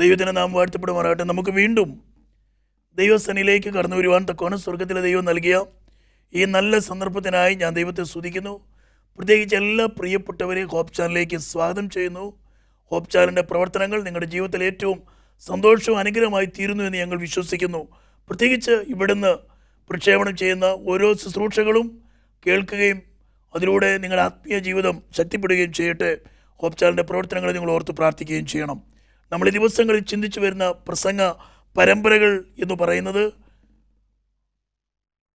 ദൈവത്തിന് നാം വാഴ്ത്തപ്പെടുമാറാകട്ടെ. നമുക്ക് വീണ്ടും ദൈവസന്നിധിയിലേക്ക് കടന്നു വരുവാൻ തക്കവണ്ണം സ്വർഗത്തിലെ ദൈവം നൽകിയ ഈ നല്ല സന്ദർഭത്തിനായി ഞാൻ ദൈവത്തെ സ്തുതിക്കുന്നു. പ്രത്യേകിച്ച് എല്ലാ പ്രിയപ്പെട്ടവരെ ഹോപ്പ് ചാനലിലേക്ക് സ്വാഗതം ചെയ്യുന്നു. ഹോപ്പ് ചാനലിൻ്റെ പ്രവർത്തനങ്ങൾ നിങ്ങളുടെ ജീവിതത്തിൽ ഏറ്റവും സന്തോഷവും അനുഗ്രഹമായി തീരുന്നു എന്ന് ഞങ്ങൾ വിശ്വസിക്കുന്നു. പ്രത്യേകിച്ച് ഇവിടുന്ന് പ്രക്ഷേപണം ചെയ്യുന്ന ഓരോ ശുശ്രൂഷകളും കേൾക്കുകയും അതിലൂടെ നിങ്ങളുടെ ആത്മീയ ജീവിതം ശക്തിപ്പെടുകയും ചെയ്യട്ടെ. ഹോപ്പ് ചാനലിൻ്റെ പ്രവർത്തനങ്ങൾ നിങ്ങൾ ഓർത്ത് പ്രാർത്ഥിക്കുകയും ചെയ്യണം. നമ്മൾ ഈ ദിവസങ്ങളിൽ ചിന്തിച്ചു വരുന്ന പ്രസംഗ പരമ്പരകൾ എന്ന് പറയുന്നത്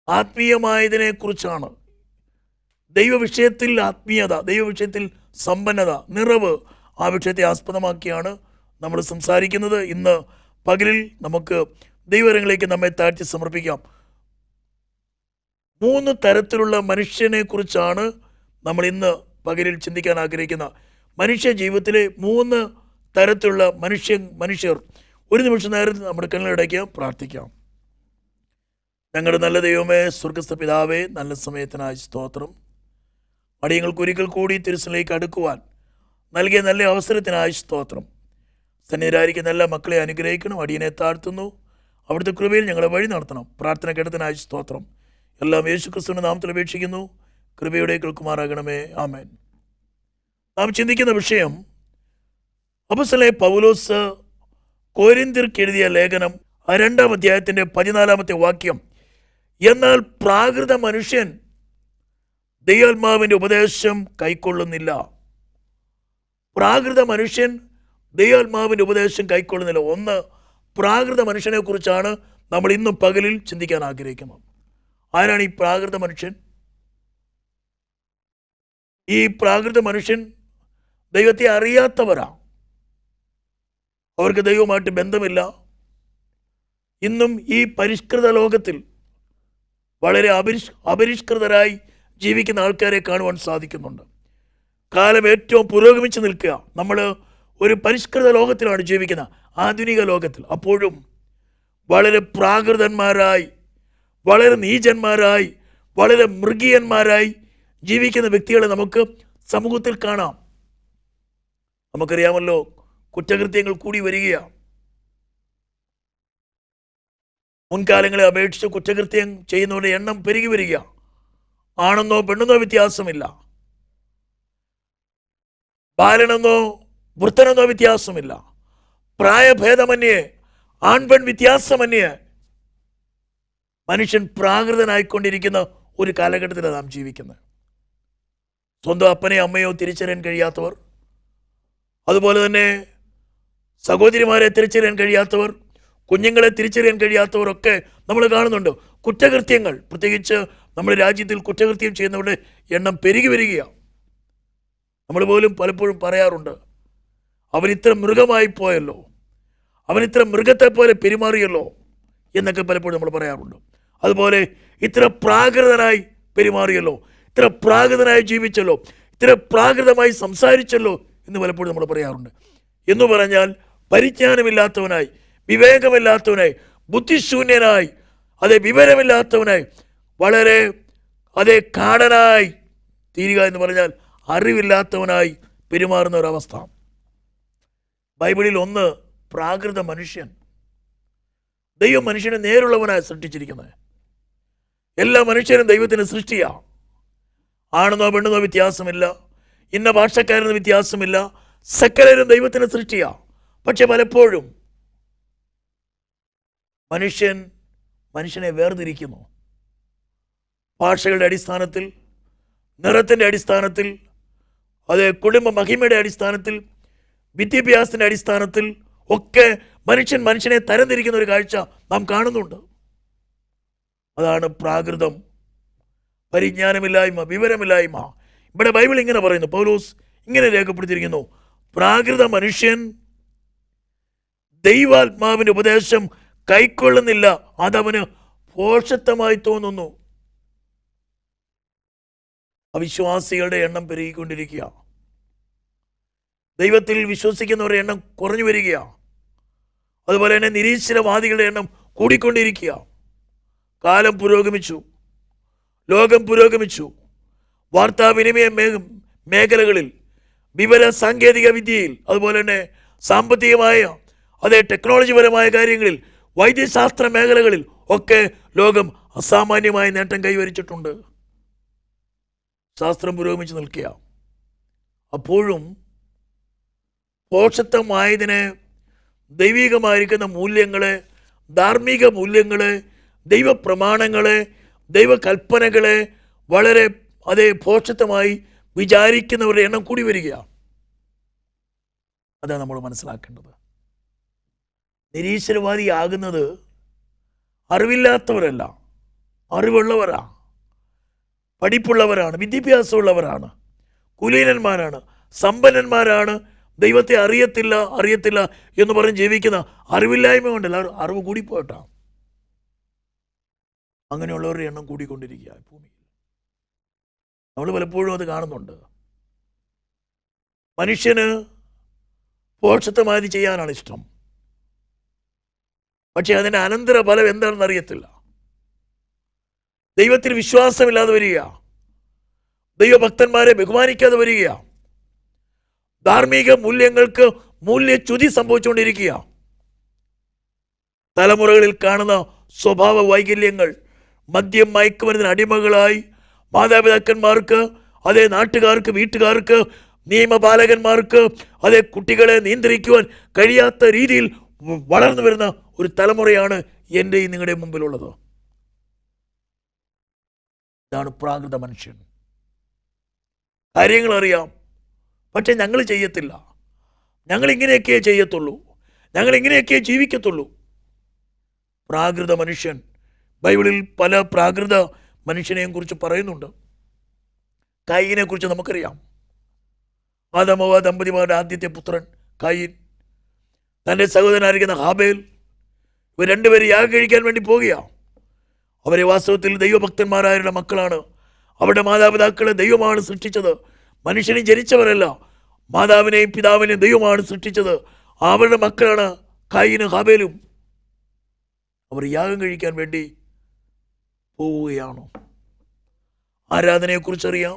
ആത്മീയമായതിനെക്കുറിച്ചാണ്. ദൈവവിഷയത്തിൽ ആത്മീയത, ദൈവവിഷയത്തിൽ സമ്പന്നത, നിറവ്, ആ വിഷയത്തെ ആസ്പദമാക്കിയാണ് നമ്മൾ സംസാരിക്കുന്നത്. ഇന്ന് പകലിൽ നമുക്ക് ദൈവകരങ്ങളിലേക്ക് നമ്മെ താഴ്ത്തി സമർപ്പിക്കാം. 3 തരത്തിലുള്ള മനുഷ്യനെ കുറിച്ചാണ് നമ്മൾ ഇന്ന് പകലിൽ ചിന്തിക്കാൻ ആഗ്രഹിക്കുന്നത്. മനുഷ്യ ജീവിതത്തിലെ 3 തരത്തിലുള്ള മനുഷ്യർ. ഒരു നിമിഷം നേരം നമ്മുടെ കണ്ണിലടയ്ക്കാം, പ്രാർത്ഥിക്കാം. ഞങ്ങളുടെ നല്ല ദൈവമേ, സ്വർഗസ്ഥ പിതാവേ, നല്ല സമയത്തിനായി സ്തോത്രം. അടിയങ്ങൾക്ക് ഒരിക്കൽ കൂടി തിരുസനിലേക്ക് അടുക്കുവാൻ നൽകിയ നല്ല അവസരത്തിനായി സ്തോത്രം. സന്നിധരായിരിക്കുന്ന എല്ലാ മക്കളെ അനുഗ്രഹിക്കണം. അടിയനെ താഴ്ത്തുന്നു. അവിടുത്തെ കൃപയിൽ ഞങ്ങളെ വഴി നടത്തണം. പ്രാർത്ഥന കേട്ടതിനായി സ്തോത്രം. എല്ലാം യേശുക്രിസ്തുവിന്റെ നാമത്തിൽ അപേക്ഷിക്കുന്നു. കൃപയുടെ കേൾക്കുമാറാകണമേ. ആമേൻ. നാം ചിന്തിക്കുന്ന വിഷയം അപ്പോസ്തലനായ പൗലോസ് കൊരിന്ത്യർക്ക് എഴുതിയ ലേഖനം 2-ാം അധ്യായത്തിൻ്റെ 14-ാമത്തെ വാക്യം. എന്നാൽ പ്രാകൃത മനുഷ്യൻ ദൈവാത്മാവിൻ്റെ ഉപദേശം കൈക്കൊള്ളുന്നില്ല. പ്രാകൃത മനുഷ്യൻ ദൈവാത്മാവിൻ്റെ ഉപദേശം കൈക്കൊള്ളുന്നില്ല. ഒന്ന്, പ്രാകൃത മനുഷ്യനെ കുറിച്ചാണ് നമ്മൾ ഇന്നും പകലിൽ ചിന്തിക്കാൻ ആഗ്രഹിക്കുന്നത്. ആരാണ് ഈ പ്രാകൃത മനുഷ്യൻ? ഈ പ്രാകൃത മനുഷ്യൻ ദൈവത്തെ അറിയാത്തവരാ. അവർക്ക് ദൈവവുമായിട്ട് ബന്ധമില്ല. ഇന്നും ഈ പരിഷ്കൃത ലോകത്തിൽ വളരെ അപരിഷ്കൃതരായി ജീവിക്കുന്ന ആൾക്കാരെ കാണുവാൻ സാധിക്കുന്നുണ്ട്. കാലം ഏറ്റവും പുരോഗമിച്ച് നിൽക്കുക. നമ്മൾ ഒരു പരിഷ്കൃത ലോകത്തിലാണ് ജീവിക്കുന്നത്, ആധുനിക ലോകത്തിൽ. അപ്പോഴും വളരെ പ്രാകൃതന്മാരായി, വളരെ നീചന്മാരായി, വളരെ മൃഗീയന്മാരായി ജീവിക്കുന്ന വ്യക്തികളെ നമുക്ക് സമൂഹത്തിൽ കാണാം. നമുക്കറിയാമല്ലോ, കുറ്റകൃത്യങ്ങൾ കൂടി വരികയാണ്. മുൻകാലങ്ങളെ അപേക്ഷിച്ച് കുറ്റകൃത്യം ചെയ്യുന്നവരുടെ എണ്ണം പെരുകി വരിക. ആണെന്നോ പെണ്ണെന്നോ വ്യത്യാസമില്ല, ബാലനെന്നോ വൃദ്ധനെന്നോ വ്യത്യാസമില്ല, പ്രായഭേദമന്യേ, ആൺപെൺ വ്യത്യാസമന്യേ മനുഷ്യൻ പ്രാകൃതനായിക്കൊണ്ടിരിക്കുന്ന ഒരു കാലഘട്ടത്തിലാണ് നാം ജീവിക്കുന്നത്. സ്വന്തം അപ്പനെയോ അമ്മയോ തിരിച്ചറിയാൻ കഴിയാത്തവർ, അതുപോലെ തന്നെ സഹോദരിമാരെ തിരിച്ചറിയാൻ കഴിയാത്തവർ, കുഞ്ഞുങ്ങളെ തിരിച്ചറിയാൻ കഴിയാത്തവരൊക്കെ നമ്മൾ കാണുന്നുണ്ട്. കുറ്റകൃത്യങ്ങൾ, പ്രത്യേകിച്ച് നമ്മുടെ രാജ്യത്തിൽ കുറ്റകൃത്യം ചെയ്യുന്നവരുടെ എണ്ണം പെരുകി വരികയാണ്. നമ്മൾ പോലും പലപ്പോഴും പറയാറുണ്ട്, അവനിത്ര മൃഗമായി പോയല്ലോ, അവനിത്ര മൃഗത്തെ പോലെ പെരുമാറിയല്ലോ എന്നൊക്കെ പലപ്പോഴും നമ്മൾ പറയാറുണ്ട്. അതുപോലെ ഇത്ര പ്രാകൃതനായി പെരുമാറിയല്ലോ, ഇത്ര പ്രാകൃതനായി ജീവിച്ചല്ലോ, ഇത്ര പ്രാകൃതമായി സംസാരിച്ചല്ലോ എന്ന് പലപ്പോഴും നമ്മൾ പറയാറുണ്ട്. എന്ന് പറഞ്ഞാൽ പരിജ്ഞാനമില്ലാത്തവനായി, വിവേകമില്ലാത്തവനായി, ബുദ്ധിശൂന്യനായി, വിവരമില്ലാത്തവനായി, വളരെ കാടനായി തീരുക എന്ന് പറഞ്ഞാൽ അറിവില്ലാത്തവനായി പെരുമാറുന്ന ഒരവസ്ഥ. ബൈബിളിൽ ഒന്ന് പ്രാകൃത മനുഷ്യൻ. ദൈവം മനുഷ്യനെ നേരുള്ളവനായി സൃഷ്ടിച്ചിരിക്കുന്നത്. എല്ലാ മനുഷ്യരും ദൈവത്തിന് സൃഷ്ടിയാണ്. ആണെന്നോ പെണ്ണെന്നോ വ്യത്യാസമില്ല, ഇന്ന ഭാഷക്കാരെന്നോ വ്യത്യാസമില്ല, സകലരും ദൈവത്തിന് സൃഷ്ടിയാണ്. പക്ഷെ പലപ്പോഴും മനുഷ്യനെ വേർതിരിക്കുന്നു. ഭാഷകളുടെ അടിസ്ഥാനത്തിൽ, നിറത്തിൻ്റെ അടിസ്ഥാനത്തിൽ, കുടുംബ മഹിമയുടെ അടിസ്ഥാനത്തിൽ, വിദ്യാഭ്യാസത്തിൻ്റെ അടിസ്ഥാനത്തിൽ ഒക്കെ മനുഷ്യനെ തരംതിരിക്കുന്ന ഒരു കാഴ്ച നാം കാണുന്നുണ്ട്. അതാണ് പ്രാകൃതം, പരിജ്ഞാനമില്ലായ്മ, വിവരമില്ലായ്മ. ഇവിടെ ബൈബിൾ ഇങ്ങനെ പറയുന്നു, പൗലോസ് ഇങ്ങനെ രേഖപ്പെടുത്തിയിരിക്കുന്നു, പ്രാകൃത മനുഷ്യൻ ദൈവാത്മാവിൻ്റെ ഉപദേശം കൈക്കൊള്ളുന്നില്ല, അതവന് ഭോഷത്വമായി തോന്നുന്നു. അവിശ്വാസികളുടെ എണ്ണം പെരുകിക്കൊണ്ടിരിക്കുക. ദൈവത്തിൽ വിശ്വസിക്കുന്നവരുടെ എണ്ണം കുറഞ്ഞു വരിക. അതുപോലെ തന്നെ നിരീശ്വരവാദികളുടെ എണ്ണം കൂടിക്കൊണ്ടിരിക്കുക. കാലം പുരോഗമിച്ചു, ലോകം പുരോഗമിച്ചു. വാർത്താവിനിമയ മേഖലകളിൽ, വിവര സാങ്കേതിക വിദ്യയിൽ, അതുപോലെ തന്നെ സാമ്പത്തികമായ അതേ ടെക്നോളജിപരമായ കാര്യങ്ങളിൽ, വൈദ്യശാസ്ത്ര മേഖലകളിൽ ഒക്കെ ലോകം അസാമാന്യമായ നേട്ടം കൈവരിച്ചിട്ടുണ്ട്. ശാസ്ത്രം പുരോഗമിച്ച് നിൽക്കുക. അപ്പോഴും പോഷത്വമായതിനെ, ദൈവികമായിരിക്കുന്ന മൂല്യങ്ങളെ, ധാർമ്മിക മൂല്യങ്ങളെ, ദൈവപ്രമാണങ്ങളെ, ദൈവകൽപ്പനകളെ വളരെ അതേ പോഷത്വമായി വിചാരിക്കുന്നവരുടെ എണ്ണം കൂടി വരികയാണ്. അതാണ് നമ്മൾ മനസ്സിലാക്കേണ്ടത്. നിരീശ്വരവാദിയാകുന്നത് അറിവില്ലാത്തവരല്ല, അറിവുള്ളവരാണ്, പഠിപ്പുള്ളവരാണ്, വിദ്യാഭ്യാസമുള്ളവരാണ്, കുലീനന്മാരാണ്, സമ്പന്നന്മാരാണ്. ദൈവത്തെ അറിയത്തില്ല എന്ന് പറഞ്ഞ് ജീവിക്കുന്ന അറിവില്ലായ്മ കൊണ്ടല്ല, അറിവ് കൂടിപ്പോയിട്ടാ. അങ്ങനെയുള്ളവരുടെ എണ്ണം കൂടിക്കൊണ്ടിരിക്കുക ഭൂമിയിൽ. നമ്മൾ പലപ്പോഴും അത് കാണുന്നുണ്ട്. മനുഷ്യന് പോഷത്വമായത് ചെയ്യാനാണ് ഇഷ്ടം, പക്ഷെ അതിൻ്റെ അനന്തര ഫലം എന്താണെന്ന് അറിയത്തില്ല. ദൈവത്തിൽ വിശ്വാസമില്ലാതെ വരിക, ദൈവഭക്തന്മാരെ ബഹുമാനിക്കാതെ വരിക, ധാർമ്മിക മൂല്യങ്ങൾക്ക് മൂല്യച്യുതി സംഭവിച്ചുകൊണ്ടിരിക്കുക. തലമുറകളിൽ കാണുന്ന സ്വഭാവ വൈകല്യങ്ങൾ, മദ്യം, മയക്കുമരുന്നിന് അടിമകളായി മാതാപിതാക്കന്മാർക്ക്, അതേ നാട്ടുകാർക്ക്, വീട്ടുകാർക്ക്, നിയമപാലകന്മാർക്ക് അതേ കുട്ടികളെ നിയന്ത്രിക്കുവാൻ കഴിയാത്ത രീതിയിൽ വളർന്നു വരുന്ന ഒരു തലമുറയാണ് എൻ്റെയും നിങ്ങളുടെ മുമ്പിലുള്ളത്. ഇതാണ് പ്രാകൃത മനുഷ്യൻ. കാര്യങ്ങൾ അറിയാം, പക്ഷെ ഞങ്ങൾ ചെയ്യത്തില്ല. ഞങ്ങൾ ഇങ്ങനെയൊക്കെയേ ചെയ്യത്തുള്ളൂ, ഞങ്ങൾ ഇങ്ങനെയൊക്കെയേ ജീവിക്കത്തുള്ളൂ. പ്രാകൃത മനുഷ്യൻ. ബൈബിളിൽ പല പ്രാകൃത മനുഷ്യനെയും കുറിച്ച് പറയുന്നുണ്ട്. കയീനെ കുറിച്ച് നമുക്കറിയാം. ആദാം ഹവ്വ ദമ്പതിമാരുടെ ആദ്യത്തെ പുത്രൻ കയീൻ, തൻ്റെ സഹോദരനായിരിക്കുന്ന ഹാബേൽ, ഇവർ രണ്ടുപേരും യാഗം കഴിക്കാൻ വേണ്ടി പോകുകയാണ്. അവരെ വാസ്തവത്തിൽ ദൈവഭക്തന്മാരായുള്ള മക്കളാണ്. അവരുടെ മാതാപിതാക്കളെ ദൈവമാണ് സൃഷ്ടിച്ചത്, മനുഷ്യനെ ജനിച്ചവരല്ല. മാതാവിനെയും പിതാവിനെയും ദൈവമാണ് സൃഷ്ടിച്ചത്. അവരുടെ മക്കളാണ് കയീനും ഹാബേലും. അവർ യാഗം കഴിക്കാൻ വേണ്ടി പോവുകയാണ്. ആരാധനയെക്കുറിച്ചറിയാം,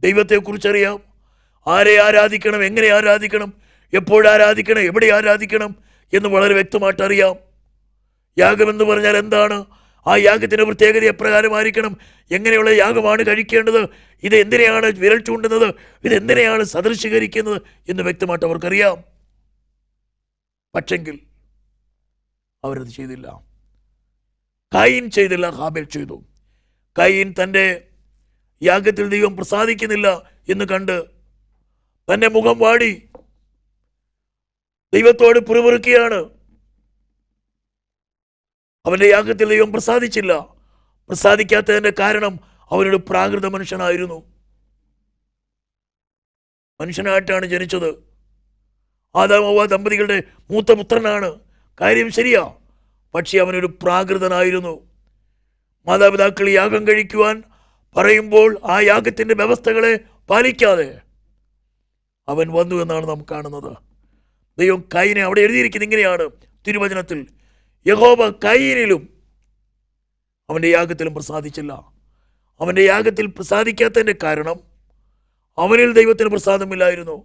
ദൈവത്തെക്കുറിച്ചറിയാം, ആരെ ആരാധിക്കണം, എങ്ങനെ ആരാധിക്കണം, എപ്പോഴാരാധിക്കണം, എവിടെ ആരാധിക്കണം എന്ന് വളരെ വ്യക്തമായിട്ട് അറിയാം. യാഗമെന്ന് പറഞ്ഞാൽ എന്താണ്, ആ യാഗത്തിൻ്റെ പ്രത്യേകത എപ്രകാരമായിരിക്കണം, എങ്ങനെയുള്ള യാഗമാണ് കഴിക്കേണ്ടത്, ഇത് എന്തിനെയാണ് വിരൽ ചൂണ്ടുന്നത്, ഇതെന്തിനെയാണ് സദൃശീകരിക്കുന്നത് എന്ന് വ്യക്തമായിട്ട് അവർക്കറിയാം. പക്ഷെങ്കിൽ അവരത് ചെയ്തില്ല. കയീൻ ചെയ്തില്ല, ഹാബേൽ ചെയ്തു. കയീൻ തൻ്റെ യാഗത്തിൽ ദൈവം പ്രസാദിക്കുന്നില്ല എന്ന് കണ്ട് തൻ്റെ മുഖം വാടി ദൈവത്തോട് പിറുപിറുക്കുകയാണ്. അവൻ്റെ യാഗത്തിൽ ദൈവം പ്രസാദിച്ചില്ല. പ്രസാദിക്കാത്തതിൻ്റെ കാരണം അവനൊരു പ്രാകൃത മനുഷ്യനായിരുന്നു. മനുഷ്യനായിട്ടാണ് ജനിച്ചത്. ആദാം ഹവ്വ ദമ്പതികളുടെ മൂത്ത പുത്രനാണ്, കാര്യം ശരിയാ. പക്ഷേ അവനൊരു പ്രാകൃതനായിരുന്നു. മാതാപിതാക്കൾ യാഗം കഴിക്കുവാൻ പറയുമ്പോൾ ആ യാഗത്തിൻ്റെ വ്യവസ്ഥകളെ പാലിക്കാതെ അവൻ വന്നു എന്നാണ് നാം കാണുന്നത്. ദൈവം കയീനെ, അവിടെ എഴുതിയിരിക്കുന്നത് ഇങ്ങനെയാണ് തിരുവചനത്തിൽ, യഹോവ കയീനിലും അവൻ്റെ യാഗത്തിലും പ്രസാദിച്ചില്ല. അവൻ്റെ യാഗത്തിൽ പ്രസാദിക്കാത്തതിൻ്റെ കാരണം അവനിൽ ദൈവത്തിന് പ്രസാദമില്ലായിരുന്നു.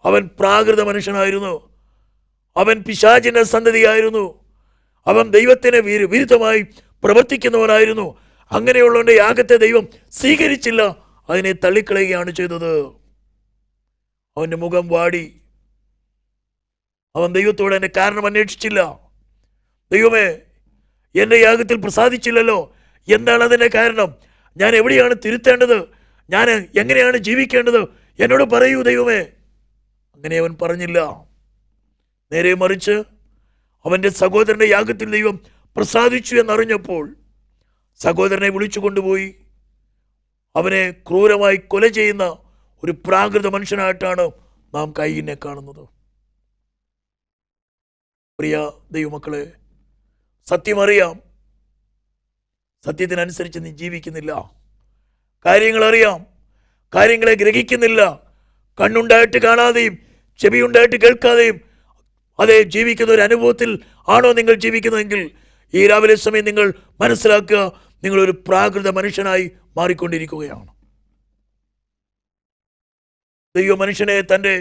അവൻ പ്രാകൃത മനുഷ്യനായിരുന്നു. അവൻ പിശാചിൻ്റെ സന്തതിയായിരുന്നു. അവൻ ദൈവത്തിന് വിരുദ്ധമായി പ്രവർത്തിക്കുന്നവനായിരുന്നു. അങ്ങനെയുള്ളവൻ്റെ യാഗത്തെ ദൈവം സ്വീകരിച്ചില്ല, അതിനെ തള്ളിക്കളയുകയാണ് ചെയ്തത്. അവൻ്റെ മുഖം വാടി. അവൻ ദൈവത്തോട് എൻ്റെ കാരണം അന്വേഷിച്ചില്ല. ദൈവമേ, എൻ്റെ യാഗത്തിൽ പ്രസാദിച്ചില്ലല്ലോ, എന്താണ് അതിൻ്റെ കാരണം, ഞാൻ എവിടെയാണ് തിരുത്തേണ്ടത്, ഞാൻ എങ്ങനെയാണ് ജീവിക്കേണ്ടത്, എന്നോട് പറയൂ ദൈവമേ. അങ്ങനെ അവൻ പറഞ്ഞില്ല. നേരെ മറിച്ച് അവൻ്റെ സഹോദരൻ്റെ യാഗത്തിൽ ദൈവം പ്രസാദിച്ചു എന്നറിഞ്ഞപ്പോൾ സഹോദരനെ വിളിച്ചു കൊണ്ടുപോയി അവനെ ക്രൂരമായി കൊല ചെയ്യുന്ന ഒരു പ്രാകൃത മനുഷ്യനായിട്ടാണ് നാം കയീനെ കാണുന്നത്. പ്രിയ ദൈവമക്കളെ, സത്യമറിയാം, സത്യത്തിനനുസരിച്ച് നീ ജീവിക്കുന്നില്ല. കാര്യങ്ങളറിയാം, കാര്യങ്ങളെ ഗ്രഹിക്കുന്നില്ല. കണ്ണുണ്ടായിട്ട് കാണാതെയും ചെവിയുണ്ടായിട്ട് കേൾക്കാതെയും അതേ ജീവിക്കുന്ന ഒരു അനുഭവത്തിൽ ആണോ നിങ്ങൾ ജീവിക്കുന്നതെങ്കിൽ ഈ രാവിലെ സമയം നിങ്ങൾ മനസ്സിലാക്കുക, നിങ്ങളൊരു പ്രാകൃത മനുഷ്യനായി മാറിക്കൊണ്ടിരിക്കുകയാണ്. ദൈവ മനുഷ്യനെ തൻ്റെ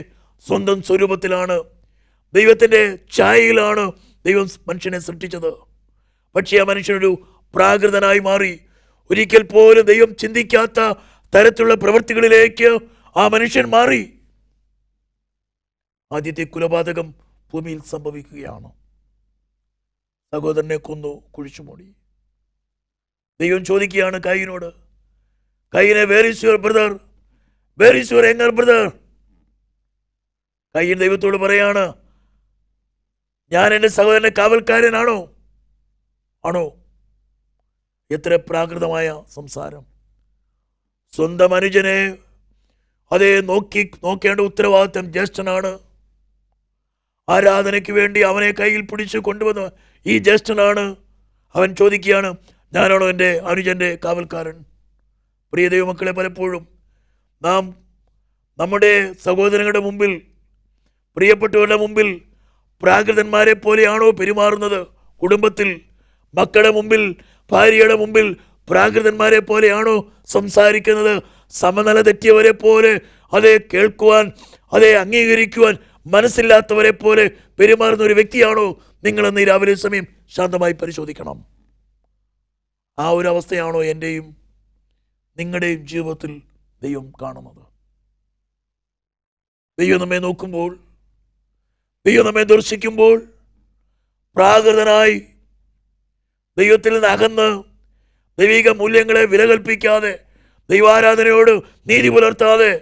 സ്വന്തം സ്വരൂപത്തിലാണ് ദൈവത്തിൻ്റെ ഛായയിലാണ് ദൈവം മനുഷ്യനെ സൃഷ്ടിച്ചത്. പക്ഷേ ആ മനുഷ്യനൊരു പ്രാകൃതനായി മാറി. ഒരിക്കൽ പോലും ദൈവം ചിന്തിക്കാത്ത തരത്തിലുള്ള പ്രവൃത്തികളിലേക്ക് ആ മനുഷ്യൻ മാറി. ആദ്യത്തെ കുലപാതകം ഭൂമിയിൽ സംഭവിക്കുകയാണ്. സഹോദരനെ കൊന്നു, കുഴിച്ചുമൂടി. ദൈവം ചോദിക്കുകയാണ് കയീനോട്, കയീനെ, where is your brother, where is your younger brother? Cain ദൈവത്തോട് പറയാണ്, ഞാൻ എൻ്റെ സഹോദരൻ്റെ കാവൽക്കാരനാണോ? ആണോ? എത്ര പ്രാകൃതമായ സംസാരം! സ്വന്തം അനുജനെ നോക്കേണ്ട ഉത്തരവാദിത്വം ജ്യേഷ്ഠനാണ്. ആരാധനയ്ക്ക് വേണ്ടി അവനെ കയ്യിൽ പിടിച്ച് കൊണ്ടുവന്ന ഈ ജ്യേഷ്ഠനാണ്. അവൻ ചോദിക്കുകയാണ്, ഞാനാണോ എൻ്റെ അനുജൻ്റെ കാവൽക്കാരൻ? പ്രിയ ദൈവമക്കളെ, പലപ്പോഴും നാം നമ്മുടെ സഹോദരങ്ങളുടെ മുമ്പിൽ, പ്രിയപ്പെട്ടവരുടെ മുമ്പിൽ പ്രാകൃതന്മാരെ പോലെയാണോ പെരുമാറുന്നത്? കുടുംബത്തിൽ, മക്കളുടെ മുമ്പിൽ, ഭാര്യയുടെ മുമ്പിൽ പ്രാകൃതന്മാരെ പോലെയാണോ സംസാരിക്കുന്നത്? സമനില തെറ്റിയവരെ പോലെ, അതേ കേൾക്കുവാൻ, അതേ അംഗീകരിക്കുവാൻ മനസ്സില്ലാത്തവരെ പോലെ പെരുമാറുന്ന ഒരു വ്യക്തിയാണോ നിങ്ങളെന്ന് ഈ രാവിലെ സമയം ശാന്തമായി പരിശോധിക്കണം. ആ ഒരു അവസ്ഥയാണോ എൻ്റെയും നിങ്ങളുടെയും ജീവിതത്തിൽ ദൈവം കാണുന്നത്? ദൈവം നമ്മെ നോക്കുമ്പോൾ, ദൈവം നമ്മെ ദർശിക്കുമ്പോൾ, പ്രാകൃതനായി ദൈവത്തിൽ നിന്ന് അകന്ന് ദൈവിക മൂല്യങ്ങളെ വിലകൽപ്പിക്കാതെ, ദൈവാരാധനയോട് നീതി പുലർത്താതെ,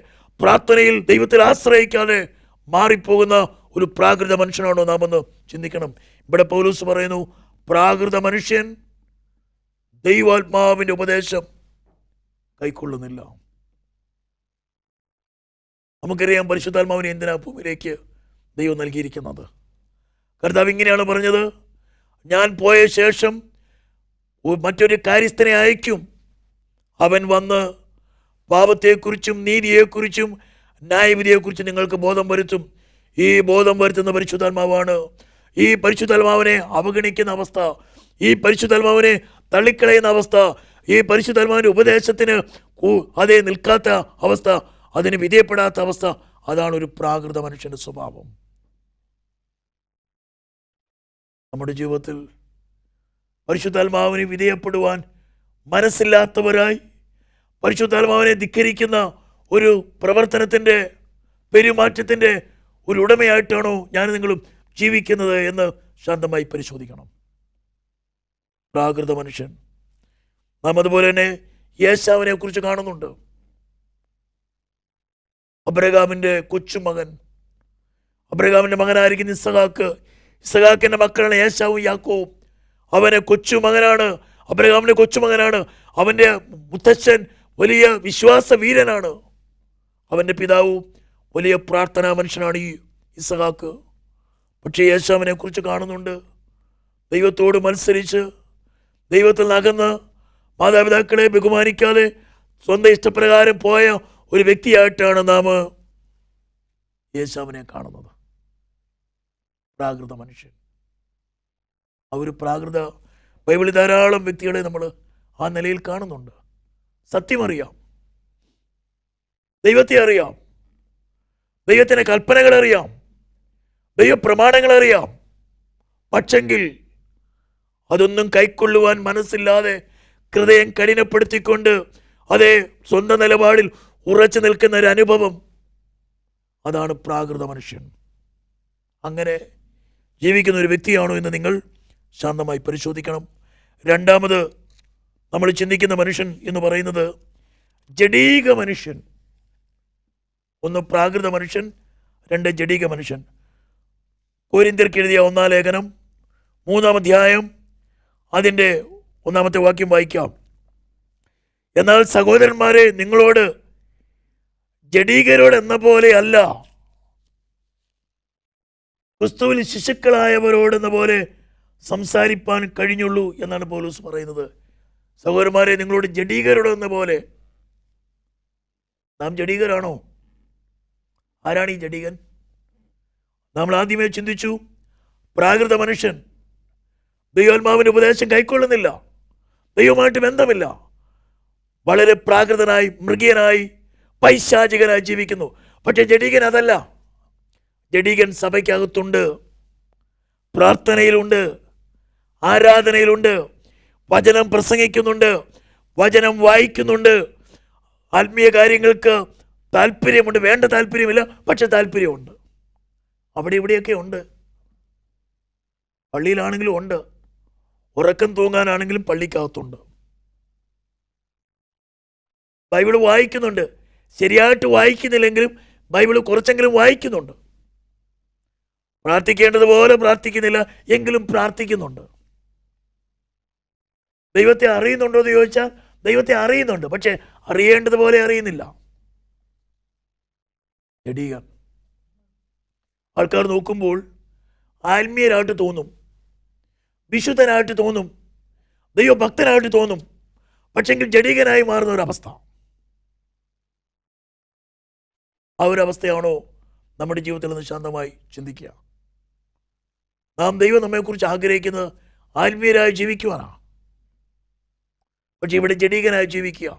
പ്രാർത്ഥനയിൽ ദൈവത്തിൽ ആശ്രയിക്കാതെ മാറിപ്പോകുന്ന ഒരു പ്രാകൃത മനുഷ്യനാണോ നാം എന്ന് ചിന്തിക്കണം. ഇവിടെ പൗലോസ് പറയുന്നു, പ്രാകൃത മനുഷ്യൻ ദൈവാത്മാവിൻ്റെ ഉപദേശം കൈക്കൊള്ളുന്നില്ല. നമുക്കറിയാം പരിശുദ്ധാത്മാവിനെ എന്തിനാ ഭൂമിയിലേക്ക് ദൈവം നൽകിയിരിക്കുന്നത്. കർത്താവ് ഇങ്ങനെയാണ് പറഞ്ഞത്, ഞാൻ പോയ ശേഷം മറ്റൊരു കാര്യസ്ഥനെ അയക്കും. അവൻ വന്ന് പാപത്തെക്കുറിച്ചും നീതിയെക്കുറിച്ചും ന്യായവിധിയെക്കുറിച്ചും നിങ്ങൾക്ക് ബോധം വരുത്തും. ഈ ബോധം വരുത്തുന്ന പരിശുദ്ധാത്മാവാണ്. ഈ പരിശുദ്ധാത്മാവിനെ അവഗണിക്കുന്ന അവസ്ഥ, ഈ പരിശുദ്ധാത്മാവിനെ തള്ളിക്കളയുന്ന അവസ്ഥ, ഈ പരിശുദ്ധാത്മാവിൻ്റെ ഉപദേശത്തിന് അതേ നിൽക്കാത്ത അവസ്ഥ, അതിന് വിധേയപ്പെടാത്ത അവസ്ഥ, അതാണ് ഒരു പ്രാകൃത മനുഷ്യൻ്റെ സ്വഭാവം. നമ്മുടെ ജീവിതത്തിൽ പരിശുദ്ധാത്മാവിന് വിധേയപ്പെടുവാൻ മനസ്സില്ലാത്തവരായി, പരിശുദ്ധാത്മാവിനെ ധിക്കരിക്കുന്ന ഒരു പ്രവർത്തനത്തിൻ്റെ, പെരുമാറ്റത്തിൻ്റെ ഒരു ഉടമയായിട്ടാണോ ഞാൻ നിങ്ങളും ജീവിക്കുന്നത് എന്ന് ശാന്തമായി പരിശോധിക്കണം. പ്രാകൃത മനുഷ്യൻ. നാം അതുപോലെ തന്നെ യേശാവിനെ കുറിച്ച് കാണുന്നുണ്ട്. അബ്രഹാമിൻ്റെ കൊച്ചുമകൻ, അബ്രഹാമിൻ്റെ മകനായിരിക്കുന്ന ഇസഹാക്ക്, ഇസഹാക്കിൻ്റെ മക്കളാണ് യേശാവും യാക്കോവും. അവന് കൊച്ചുമകനാണ്, അബ്രഹാമിൻ്റെ കൊച്ചുമകനാണ്. അവൻ്റെ മുത്തച്ഛൻ വലിയ വിശ്വാസ വീരനാണ്. അവൻ്റെ പിതാവ് വലിയ പ്രാർത്ഥനാ മനുഷ്യനാണ് ഈ ഇസഹാക്ക്. പക്ഷേ യേശാവിനെ കുറിച്ച് കാണുന്നുണ്ട്, ദൈവത്തോട് മത്സരിച്ച്, ദൈവത്തിൽ നകന്ന്, മാതാപിതാക്കളെ ബഹുമാനിക്കാതെ സ്വന്തം ഇഷ്ടപ്രകാരം പോയ ഒരു വ്യക്തിയായിട്ടാണ് നാം യേശാവിനെ കാണുന്നത്. പ്രാകൃത മനുഷ്യൻ. ആ ഒരു പ്രാകൃത ബൈബിളിൽ ധാരാളം വ്യക്തികളെ നമ്മൾ ആ നിലയിൽ കാണുന്നുണ്ട്. സത്യമറിയാം, ദൈവത്തെ അറിയാം, ദൈവത്തിൻ്റെ കൽപ്പനകളറിയാം, ദൈവപ്രമാണങ്ങളറിയാം. പക്ഷെങ്കിൽ അതൊന്നും കൈക്കൊള്ളുവാൻ മനസ്സില്ലാതെ ഹൃദയം കഠിനപ്പെടുത്തിക്കൊണ്ട് അതേ സ്വന്തം നിലപാടിൽ ഉറച്ചു നിൽക്കുന്ന ഒരു അനുഭവം, അതാണ് പ്രാകൃത മനുഷ്യൻ. അങ്ങനെ ജീവിക്കുന്ന ഒരു വ്യക്തിയാണോ എന്ന് നിങ്ങൾ ശാന്തമായി പരിശോധിക്കണം. രണ്ടാമത് നമ്മൾ ചിന്തിക്കുന്ന മനുഷ്യൻ എന്ന് പറയുന്നത് ജഡീക മനുഷ്യൻ. ഒന്ന് പ്രാകൃത മനുഷ്യൻ, രണ്ട് ജഡീക മനുഷ്യൻ. കൊരിന്ത്യർക്ക് എഴുതിയ 1-ാം ലേഖനം 3-ാം അധ്യായം അതിൻ്റെ 1-ാമത്തെ വാക്യം വായിക്കാം. എന്നാൽ സഹോദരന്മാരെ, നിങ്ങളോട് ജഡീകരോട് എന്ന പോലെ അല്ല, ക്രിസ്തുവിൽ ശിശുക്കളായവരോടെന്ന പോലെ സംസാരിപ്പാൻ കഴിഞ്ഞുള്ളൂ എന്നാണ് പൗലോസ് പറയുന്നത്. സഹോദരന്മാരെ, നിങ്ങളോട് ജഡീകരോട് എന്ന പോലെ. നാം ജഡീകരാണോ? ആരാണ് ഈ ജഡീകൻ? നമ്മൾ ആദ്യമേ ചിന്തിച്ചു, പ്രാകൃത മനുഷ്യൻ ദൈവാത്മാവിൻ്റെ ഉപദേശം കൈക്കൊള്ളുന്നില്ല, ദൈവമായിട്ട് ബന്ധമില്ല, വളരെ പ്രാകൃതനായി, മൃഗീയനായി, പൈശാചികനായി ജീവിക്കുന്നു. പക്ഷേ ജഡീകൻ അതല്ല. ജഡികൻ സഭയ്ക്കകത്തുണ്ട്, പ്രാർത്ഥനയിലുണ്ട്, ആരാധനയിലുണ്ട്, വചനം പ്രസംഗിക്കുന്നുണ്ട്, വചനം വായിക്കുന്നുണ്ട്, ആത്മീയ കാര്യങ്ങൾക്ക് താല്പര്യമുണ്ട്. വേണ്ട താല്പര്യമില്ല, പക്ഷെ താല്പര്യമുണ്ട്. അവിടെ ഇവിടെയൊക്കെ ഉണ്ട്. പള്ളിയിലാണെങ്കിലും ഉണ്ട്, ഉറക്കം തൂങ്ങാനാണെങ്കിലും പള്ളിക്കകത്തുണ്ട്. ബൈബിൾ വായിക്കുന്നുണ്ട്, ശരിയായിട്ട് വായിക്കുന്നില്ലെങ്കിലും ബൈബിൾ കുറച്ചെങ്കിലും വായിക്കുന്നുണ്ട്. പ്രാർത്ഥിക്കേണ്ടതുപോലെ പ്രാർത്ഥിക്കുന്നില്ല എങ്കിലും പ്രാർത്ഥിക്കുന്നുണ്ട്. ദൈവത്തെ അറിയുന്നുണ്ടോ എന്ന് ചോദിച്ചാൽ ദൈവത്തെ അറിയുന്നുണ്ട്, പക്ഷെ അറിയേണ്ടതുപോലെ അറിയുന്നില്ല. ജഡികർ. ആൾക്കാർ നോക്കുമ്പോൾ ആത്മീയരായിട്ട് തോന്നും, വിശുദ്ധനായിട്ട് തോന്നും, ദൈവഭക്തനായിട്ട് തോന്നും, പക്ഷെങ്കിൽ ജഡികനായി മാറുന്ന ഒരവസ്ഥ. ആ ഒരവസ്ഥയാണോ നമ്മുടെ ജീവിതത്തിൽ നിന്ന് ശാന്തമായി ചിന്തിക്കുക. ദൈവം നമ്മെക്കുറിച്ച് ആഗ്രഹിക്കുന്നത് ആത്മീയരായി ജീവിക്കുവാനാണ്. പക്ഷെ ഇവിടെ ജഡികനായി ജീവിക്കുക.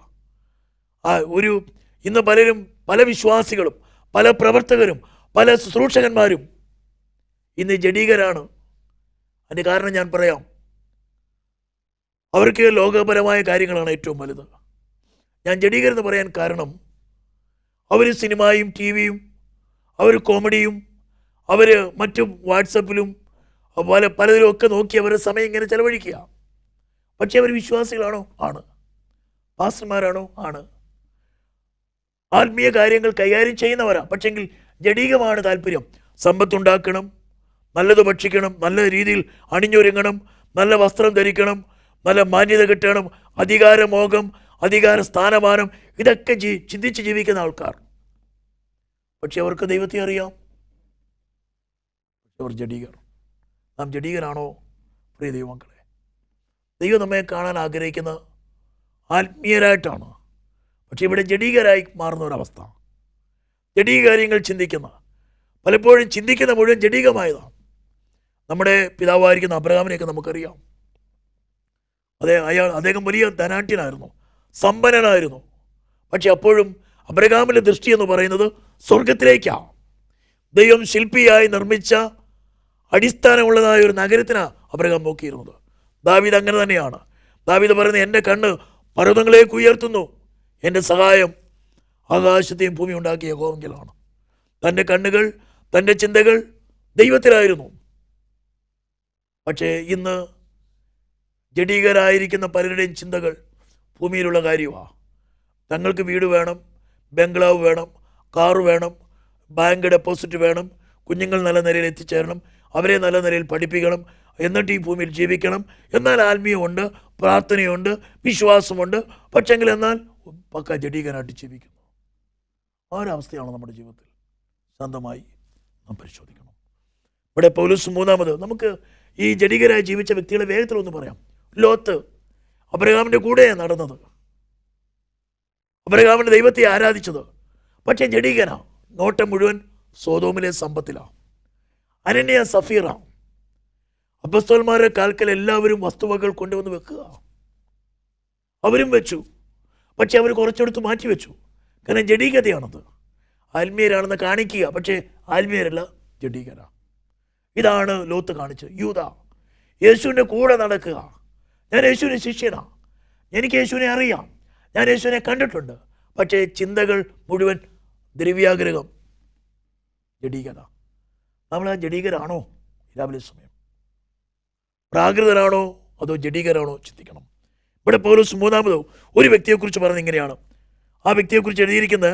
ഇന്ന് പല വിശ്വാസികളും, പല പ്രവർത്തകരും, പല ശുശ്രൂഷകന്മാരും ഇന്ന് ജഡികരാണ്. അതിന് കാരണം ഞാൻ പറയാം. അവർക്ക് ലോകപരമായ കാര്യങ്ങളാണ് ഏറ്റവും വലുത്. ഞാൻ ജഡികരെന്ന് പറയാൻ കാരണം, അവർ സിനിമയും ടി വിയും, അവർ കോമഡിയും, അവർ മറ്റും വാട്സപ്പിലും പലതിലും ഒക്കെ നോക്കി അവരുടെ സമയം ഇങ്ങനെ ചെലവഴിക്കുക. പക്ഷെ അവർ വിശ്വാസികളാണോ? ആണ്. പാസ്റ്റർമാരാണോ? ആണ്. ആത്മീയ കാര്യങ്ങൾ കൈകാര്യം ചെയ്യുന്നവരാ. പക്ഷെങ്കിൽ ജഡികമാണ് താല്പര്യം. സമ്പത്തുണ്ടാക്കണം, നല്ലത് ഭക്ഷിക്കണം, നല്ല രീതിയിൽ അണിഞ്ഞൊരുങ്ങണം, നല്ല വസ്ത്രം ധരിക്കണം, നല്ല മാന്യത കിട്ടണം, അധികാരമോഹം, അധികാര സ്ഥാനമാനം, ഇതൊക്കെ ചിന്തിച്ച് ജീവിക്കുന്ന ആൾക്കാർ. പക്ഷെ അവർക്ക് ദൈവത്തെ അറിയാം. അവർ ജഡികർ. നാം ജഡികരാണോ പ്രിയ ദൈവമക്കളെ? ദൈവം നമ്മെ കാണാൻ ആഗ്രഹിക്കുന്ന ആത്മീയരായിട്ടാണ്. പക്ഷെ ഇവിടെ ജഡികരായി മാറുന്ന ഒരവസ്ഥ. ജഡിക കാര്യങ്ങൾ പലപ്പോഴും ചിന്തിക്കുന്ന മുഴുവൻ ജഡികമായതാണ്. നമ്മുടെ പിതാവായിരിക്കുന്ന അബ്രഹാമിനെയൊക്കെ നമുക്കറിയാം. അദ്ദേഹം വലിയ ധനാഢ്യനായിരുന്നു, സമ്പന്നനായിരുന്നു. പക്ഷെ അപ്പോഴും അബ്രഹാമിൻ്റെ ദൃഷ്ടി എന്ന് പറയുന്നത് സ്വർഗത്തിലേക്കാണ്. ദൈവം ശില്പിയായി നിർമ്മിച്ച അടിസ്ഥാനമുള്ളതായ ഒരു നഗരത്തിനാണ് അബ്രഹാം നോക്കിയിരുന്നത്. ദാവീദ് അങ്ങനെ തന്നെയാണ്. ദാവീദ് പറയുന്നത്, എൻ്റെ കണ്ണ് പർവ്വതങ്ങളിലേക്ക് ഉയർത്തുന്നു, എൻ്റെ സഹായം ആകാശത്തെയും ഭൂമി ഉണ്ടാക്കിയ യഹോവയിലാണ്. തൻ്റെ കണ്ണുകൾ, തൻ്റെ ചിന്തകൾ ദൈവത്തിലായിരുന്നു. പക്ഷേ ഇന്ന് ജഡികരായിരിക്കുന്ന പലരുടെയും ചിന്തകൾ ഭൂമിയിലുള്ള കാര്യമാണ്. തങ്ങൾക്ക് വീട് വേണം, ബംഗ്ലാവ് വേണം, കാറ് വേണം, ബാങ്ക് ഡെപ്പോസിറ്റ് വേണം, കുഞ്ഞുങ്ങൾ നല്ല നിലയിൽ എത്തിച്ചേരണം, അവരെ നല്ല നിലയിൽ പഠിപ്പിക്കണം, എന്നിട്ട് ഈ ഭൂമിയിൽ ജീവിക്കണം. എന്നാൽ ആത്മീയമുണ്ട്, പ്രാർത്ഥനയുണ്ട്, വിശ്വാസമുണ്ട്, പക്ഷെങ്കിൽ എന്നാൽ പക്ക ജഡികനായിട്ട് ജീവിക്കുന്നു. ആ ഒരവസ്ഥയാണ് നമ്മുടെ ജീവിതത്തിൽ. ശാന്തമായി നാം പരിശോധിക്കണം. ഇവിടെ പൗലോസ് മൂന്നാമത് നമുക്ക് ഈ ജഡികരായി ജീവിച്ച വ്യക്തികളെ വേഗത്തിലൊന്ന് പറയാം. ലോത്ത് അബ്രഹാമിൻ്റെ കൂടെയാണ് നടന്നത്, അബ്രഹാമിൻ്റെ ദൈവത്തെ ആരാധിച്ചത്. പക്ഷേ ജഡികനാ. നോട്ടം മുഴുവൻ സോദോമിലെ സമ്പത്തിലാണ്. അനന്യ സഫീറ, അപ്പസ്തോലന്മാരുടെ കാൽക്കൽ എല്ലാവരും വസ്തുവകൾ കൊണ്ടുവന്ന് വെക്കുക. അവരും വെച്ചു, പക്ഷെ അവർ കുറച്ചെടുത്ത് മാറ്റി വെച്ചു. കാരണം ജഡീകതയാണത്. ആത്മീയരാണെന്ന് കാണിക്കുക, പക്ഷേ ആത്മീയരല്ല, ജഡീകര. ഇതാണ് ലോത്ത് കാണിച്ചത്. യൂദ യേശുവിൻ്റെ കൂടെ നടക്കുക. ഞാൻ യേശുവിൻ്റെ ശിഷ്യനാണ്, എനിക്ക് യേശുവിനെ അറിയാം, ഞാൻ യേശുവിനെ കണ്ടിട്ടുണ്ട്. പക്ഷേ ചിന്തകൾ മുഴുവൻ ദ്രവ്യാഗ്രഹം, ജഡീകത. നമ്മൾ ആ ജഡീകരാണോ? രാവിലെ സമയം പ്രാകൃതരാണോ അതോ ജഡീകരാണോ ചിന്തിക്കണം. ഇവിടെ പൗലോസ് മൂന്നാമതോ ഒരു വ്യക്തിയെക്കുറിച്ച് പറഞ്ഞത് ഇങ്ങനെയാണ്. ആ വ്യക്തിയെക്കുറിച്ച് എഴുതിയിരിക്കുന്നത്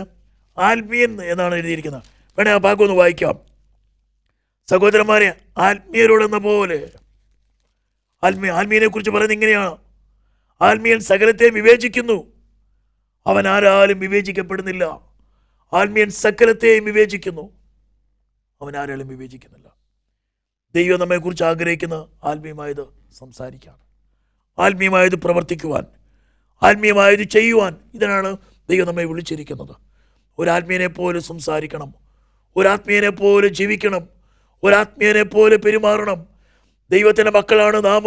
ആത്മീയൻ എന്നാണ് എഴുതിയിരിക്കുന്നത്. വേണേ ആ ഭാഗം ഒന്ന് വായിക്കാം. സഹോദരന്മാരെ, ആത്മീയരോടെന്ന പോലെ. ആത്മീയനെ കുറിച്ച് പറയുന്നത് ഇങ്ങനെയാണ്: ആത്മീയൻ സകലത്തെ വിവേചിക്കുന്നു, അവൻ ആരാലും വിവേചിക്കപ്പെടുന്നില്ല. ആത്മീയൻ സകലത്തെയും വിവേചിക്കുന്നു, അവൻ ആരാലും വിവേചിക്കുന്നില്ല. ദൈവം നമ്മെക്കുറിച്ച് ആഗ്രഹിക്കുന്ന ആത്മീയമായത് സംസാരിക്കാൻ, ആത്മീയമായത് പ്രവർത്തിക്കുവാൻ, ആത്മീയമായത് ചെയ്യുവാൻ. ഇതിനാണ് ദൈവം നമ്മെ വിളിച്ചിരിക്കുന്നത്. ഒരാത്മീയനെ പോലെ സംസാരിക്കണം, ഒരാത്മീയനെ പോലെ ജീവിക്കണം, ഒരാത്മീയനെ പോലെ പെരുമാറണം. ദൈവത്തിൻ്റെ മക്കളാണ് നാം.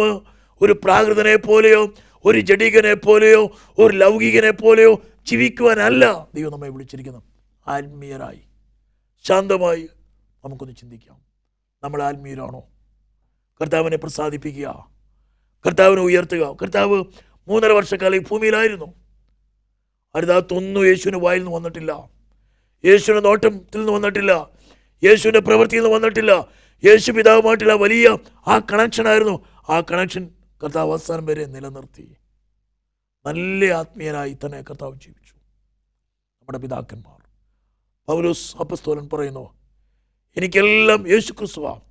ഒരു പ്രാകൃതനെ പോലെയോ ഒരു ജഡികനെ പോലെയോ ഒരു ലൗകികനെ പോലെയോ ജീവിക്കുവാനല്ല ദൈവം നമ്മെ വിളിച്ചിരിക്കുന്നത്. ആത്മീയരായി, ശാന്തമായി, നമുക്കൊന്ന് ചിന്തിക്കാം. നമ്മൾ ആത്മീയരാണോ? കർത്താവിനെ പ്രസാദിപ്പിക്കുക, കർത്താവിനെ ഉയർത്തുക. കർത്താവ് 3.5 വർഷക്കാലം ഈ ഭൂമിയിലായിരുന്നു. അരുതാത്തൊന്നും യേശുവിൻ്റെ വായിൽ നിന്ന് വന്നിട്ടില്ല, യേശുവിൻ്റെ നോട്ടത്തിൽ നിന്ന് വന്നിട്ടില്ല, യേശുവിൻ്റെ പ്രവൃത്തിയിൽ നിന്ന് വന്നിട്ടില്ല. യേശു പിതാവുമായിട്ടുള്ള വലിയ ആ കണക്ഷനായിരുന്നു. ആ കണക്ഷൻ കർത്താവ് അവസാനം വരെ നിലനിർത്തി. നല്ല ആത്മീയനായി തന്നെ കർത്താവ് ജീവിച്ചു. നമ്മുടെ പിതാക്കന്മാർ, പൗലോസ് അപ്പോസ്തലൻ പറയുന്നു, എനിക്കെല്ലാം യേശു ക്രിസ്തുവാണ്,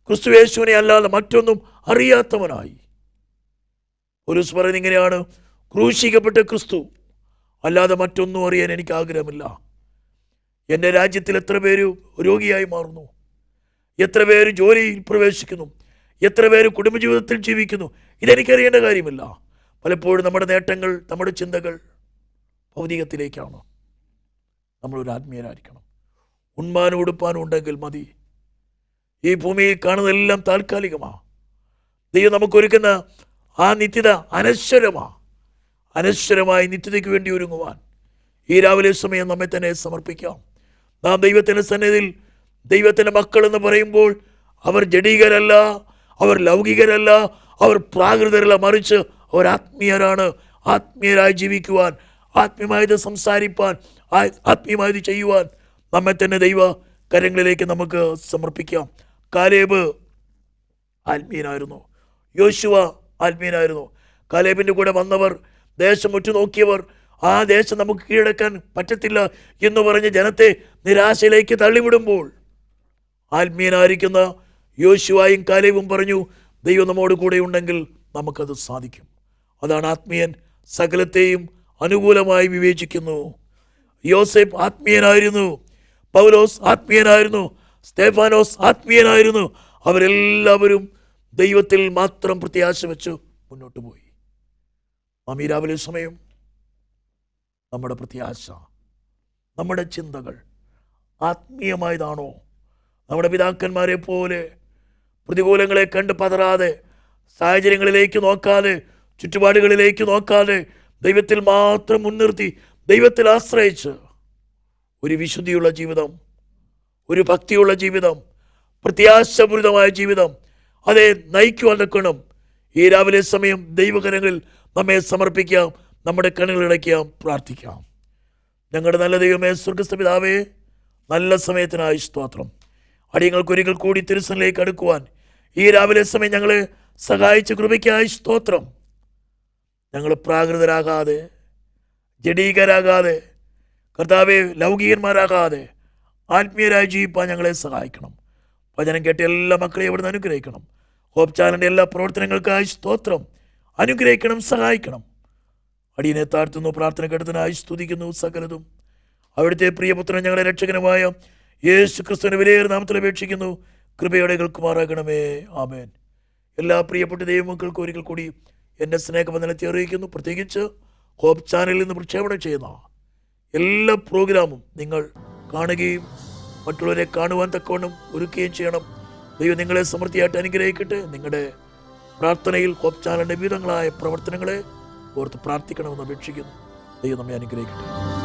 ക്രിസ്തു യേശുവിനെ അല്ലാതെ മറ്റൊന്നും അറിയാത്തവനായി. പൗലോസ് പറയുന്നത് ഇങ്ങനെയാണ്, ക്രൂശിക്കപ്പെട്ട ക്രിസ്തു അല്ലാതെ മറ്റൊന്നും അറിയാൻ എനിക്ക് ആഗ്രഹമില്ല. എൻ്റെ രാജ്യത്തിൽ എത്ര പേര് രോഗിയായി മാറുന്നു, എത്ര പേര് ജോലിയിൽ പ്രവേശിക്കുന്നു, എത്ര പേര് കുടുംബജീവിതത്തിൽ ജീവിക്കുന്നു, ഇതെനിക്കറിയേണ്ട കാര്യമില്ല. പലപ്പോഴും നമ്മുടെ നേട്ടങ്ങൾ, നമ്മുടെ ചിന്തകൾ ഭൗതികത്തിലേക്കാണ്. നമ്മളൊരു ആത്മീയരായിരിക്കണം. ഉണ്മാനും ഉടുപ്പാനും ഉണ്ടെങ്കിൽ മതി. ഈ ഭൂമിയിൽ കാണുന്നതെല്ലാം താൽക്കാലികമാണ്. ദൈവം നമുക്കൊരുക്കുന്ന ആ നിത്യത അനശ്വരമാണ്. അനശ്വരമായ നിത്യതയ്ക്ക് വേണ്ടി ഒരുങ്ങുവാൻ ഈ രാവിലെ സമയം നമ്മെ തന്നെ സമർപ്പിക്കാം. നാം ദൈവത്തിൻ്റെ സന്നിധിയിൽ ദൈവത്തിൻ്റെ മക്കൾ എന്ന് പറയുമ്പോൾ അവർ ജഡീകരല്ല, അവർ ലൗകികരല്ല, അവർ പ്രാകൃതരല്ല, മറിച്ച് അവർ ആത്മീയരാണ്. ആത്മീയരായി ജീവിക്കുവാൻ, ആത്മീയമായത് സംസാരിപ്പാൻ, ആത്മീയമായത് ചെയ്യുവാൻ നമ്മെ തന്നെ ദൈവ കരങ്ങളിലേക്ക് നമുക്ക് സമർപ്പിക്കാം. കാലേബ് ആത്മീയനായിരുന്നു, യോശുവ ആത്മീയനായിരുന്നു. കാലേബിൻ്റെ കൂടെ വന്നവർ, ദേശം ഉറ്റുനോക്കിയവർ, ആ ദേശം നമുക്ക് കീഴടക്കാൻ പറ്റത്തില്ല എന്ന് പറഞ്ഞ് ജനത്തെ നിരാശയിലേക്ക് തള്ളിവിടുമ്പോൾ ആത്മീയനായിരിക്കുന്ന യോശുവയും കാലേബും പറഞ്ഞു, ദൈവം നമ്മോട് കൂടെ ഉണ്ടെങ്കിൽ നമുക്കത് സാധിക്കും. അതാണ് ആത്മീയൻ. സകലത്തെയും അനുകൂലമായി വിവേചിക്കുന്നു. യോസേഫ് ആത്മീയനായിരുന്നു, പൗലോസ് ആത്മീയനായിരുന്നു, സ്തേഫാനോസ് ആത്മീയനായിരുന്നു. അവരെല്ലാവരും ദൈവത്തിൽ മാത്രം പ്രത്യാശ വെച്ച് മുന്നോട്ട് പോയി. നാം ഈ രാവിലെ സമയം നമ്മുടെ പ്രത്യാശ, നമ്മുടെ ചിന്തകൾ ആത്മീയമായതാണോ? നമ്മുടെ പിതാക്കന്മാരെ പോലെ പ്രതികൂലങ്ങളെ കണ്ട് പതറാതെ, സാഹചര്യങ്ങളിലേക്ക് നോക്കാതെ, ചുറ്റുപാടുകളിലേക്ക് നോക്കാതെ, ദൈവത്തിൽ മാത്രം മുൻനിർത്തി, ദൈവത്തിൽ ആശ്രയിച്ച് ഒരു വിശുദ്ധിയുള്ള ജീവിതം, ഒരു ഭക്തിയുള്ള ജീവിതം, പ്രത്യാശപൂരിതമായ ജീവിതം, അതെ നയിക്കുവാൻ തക്കണം. ഈ രാവിലെ സമയം ദൈവകരങ്ങളിൽ നമ്മെ സമർപ്പിക്കാം, നമ്മുടെ കണ്ണുകളടയ്ക്കാം, പ്രാർത്ഥിക്കാം. ഞങ്ങളുടെ നല്ല ദൈവമേ, സ്വർഗ്ഗസ്ഥ പിതാവേ, നല്ല സമയത്തിനായി സ്തോത്രം. അടിയങ്ങൾക്കൊരിക്കൽ കൂടി തിരുസനിലേക്ക് അടുക്കുവാൻ ഈ രാവിലെ സമയം ഞങ്ങളെ സഹായിച്ച കൃപയ്ക്കായി സ്തോത്രം. ഞങ്ങൾ പ്രാകൃതരാകാതെ, ജഡീകരാകാതെ, കർത്താവെ ലൗകികന്മാരാകാതെ ആത്മീയരായി ജീവിപ്പാൻ ഞങ്ങളെ സഹായിക്കണം. വചനം കേട്ട എല്ലാ മക്കളെയും അവിടുന്ന് അനുഗ്രഹിക്കണം. ഹോപ്പ് ചാനലിൻ്റെ എല്ലാ പ്രവർത്തനങ്ങൾക്കായി സ്തോത്രം. അനുഗ്രഹിക്കണം, സഹായിക്കണം. അടിയനെ താഴ്ത്തുന്നു, പ്രാർത്ഥന കേട്ടതിനായി സ്തുതിക്കുന്നു. സകലതും അവിടുത്തെ പ്രിയപുത്രൻ ഞങ്ങളുടെ രക്ഷകനുമായ യേശു ക്രിസ്തുവിന്റെ വിലയേറിയ നാമത്തിൽ അപേക്ഷിക്കുന്നു. കൃപയോടെ കേൾക്കുമാറാകണമേ. ആമേൻ. എല്ലാ പ്രിയപ്പെട്ട ദൈവമക്കൾക്കും ഒരിക്കൽ കൂടി എൻ്റെ സ്നേഹബന്ധനത്തെ അറിയിക്കുന്നു. പ്രത്യേകിച്ച് ഹോപ്പ് ചാനലിൽ നിന്ന് പ്രക്ഷേപണം ചെയ്യുന്ന എല്ലാ പ്രോഗ്രാമും നിങ്ങൾ കാണുകയും മറ്റുള്ളവരെ കാണുവാൻ തക്കവണ്ണം ഒരുക്കുകയും ചെയ്യണം. ദൈവം നിങ്ങളെ സമൃദ്ധിയായിട്ട് അനുഗ്രഹിക്കട്ടെ. നിങ്ങളുടെ പ്രാർത്ഥനയിൽ ഹോപ്പ് ചാനലിൻ്റെ വിവിധങ്ങളായ പ്രവർത്തനങ്ങളെ ഓർത്ത് പ്രാർത്ഥിക്കണമെന്ന് അപേക്ഷിക്കുന്നു. ദൈവം നമ്മെ അനുഗ്രഹിക്കട്ടെ.